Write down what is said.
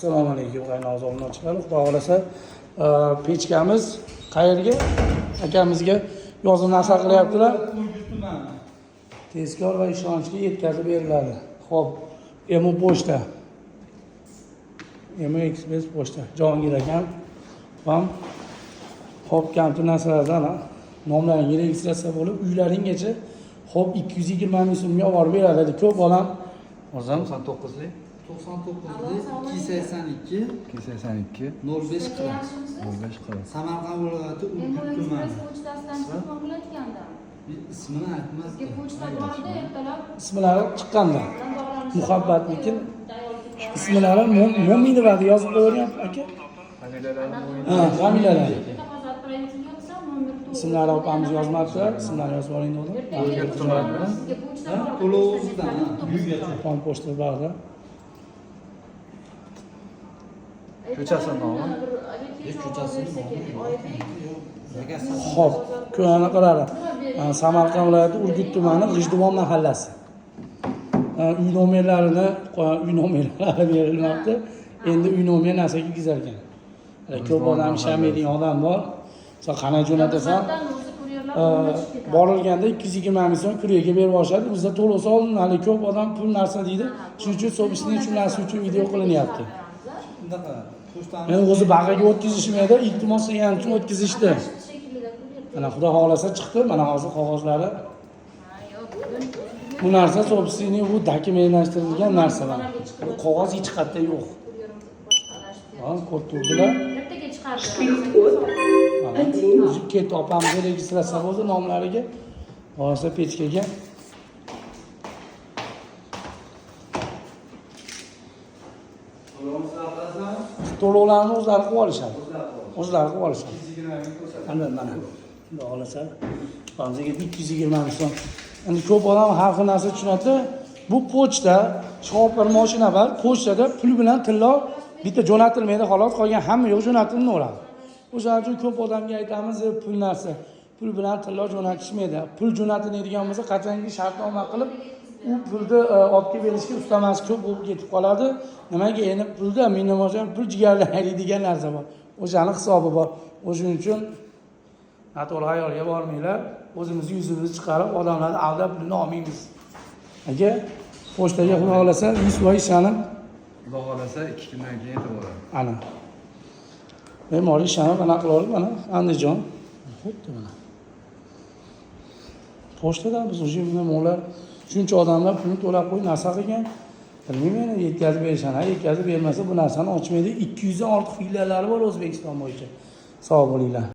Assalomu alaykum qaynoq obunachilar. Xudo xolasa pechkamiz qayerga? Akamizga yozib narsa qilyaptilar. Tezkor va ishonchli yetkazib beriladi. Xo'p, Emo pochta. Emo Express pochta. Jahongir akam ham xo'p kampir narsalardan nomlaringizni registratsiya bo'lib, uylaringgacha xo'p 220 ming so'mga olib beradi. Ko'p odam o'zim 99lik 282 282 05 40 05 40 Samarqand viloyati Urgut tumani. Ismini aytmas. ismlari chiqqanda Muhabbatnikin ismlari Mo'minova deb yozib qo'ygan aka. Familiyalari. İsimlari opamiz yozmabdilar. İsimlarini yozib oling dedim. To'lovidan Opam pochta borda. ko'chasi nomi Xo'p, ko'naqalari. Samarqand viloyati Urgut tumani G'ijduvon mahallasi. Uy nomerlarini, uy nomerlari berilmoqda. Endi uy nomeri narsaga kizarkan. Ko'p odam ishlamaydigan odam bor. Sen qanday jo'natasan? Borilganda 220 ming so'm kuryaga berib olishadi. Bizda to'lov solinadi. Ko'p odam pul narsa deydi. Shuning uchun sobisning uchun narsa uchun video qilinyapti. Bunaqa Men o'zi bag'aga o'tkazishmaydi, iltimos qilganim uchun o'tkazishdi. Mana xudo xolasa chiqdi. Mana hozir qog'ozlari. Bu narsa sobisning bu dokumentlashtirilgan narsalar. Bu qog'oz hech qayerda yo'q. Ha, kod turdilar. Uzib ketdi, opamga registratsiya bo'ldi nomlariga. Hozir pechkaga. To'lovlarni o'zlari qilib olishadi. O'zlari qilib olishadi. Mana. Xudo xolasa, hozirga 220 ming so'm. Endi ko'p odam har xil narsa tushunadi. Bu pochta, shopir mashina bor. Pochtada pul bilan tilla bitta jo'natilmaydi, xolos qolgan hamma yo'q jo'natilmaydi. O'shaning uchun ko'p odamga aytamiz, pul narsa. Pul bilan tilla jo'natishmaydi. Pul jo'natiladigan bo'lsa, qachonki shartnoma qilib, u pulni olib kelib berishga ustamasi ko'p bo'lib ketib qoladi. Nimaga endi pulda minimum pul jigarlaydi degan narsa bor. O'shaning hisobi bor. O'shuning uchun noto'g'ri xayolga bormanglar. O'zimiz yuzimizni chiqarib, odamlarni aldab pulni olmaymiz. Aka, pochtaga xudo xolasa 100% ishonib, xudo xolasa 2 kundan keyin yetib oladi. ana. Me'moriy ishonib ana qilib mana Andijon. Xuddi mana. Pochtada biz o'sha me'morlar shuncha odamlar pulni to'lab qo'yib narsa qilgan. Bilmayman, yetkazib berishani, yetkazib bermasa bu narsani ochmaydi. 200 dan ortiq filiallari bor O'zbekiston bo'yicha. Sog' bo'linglar.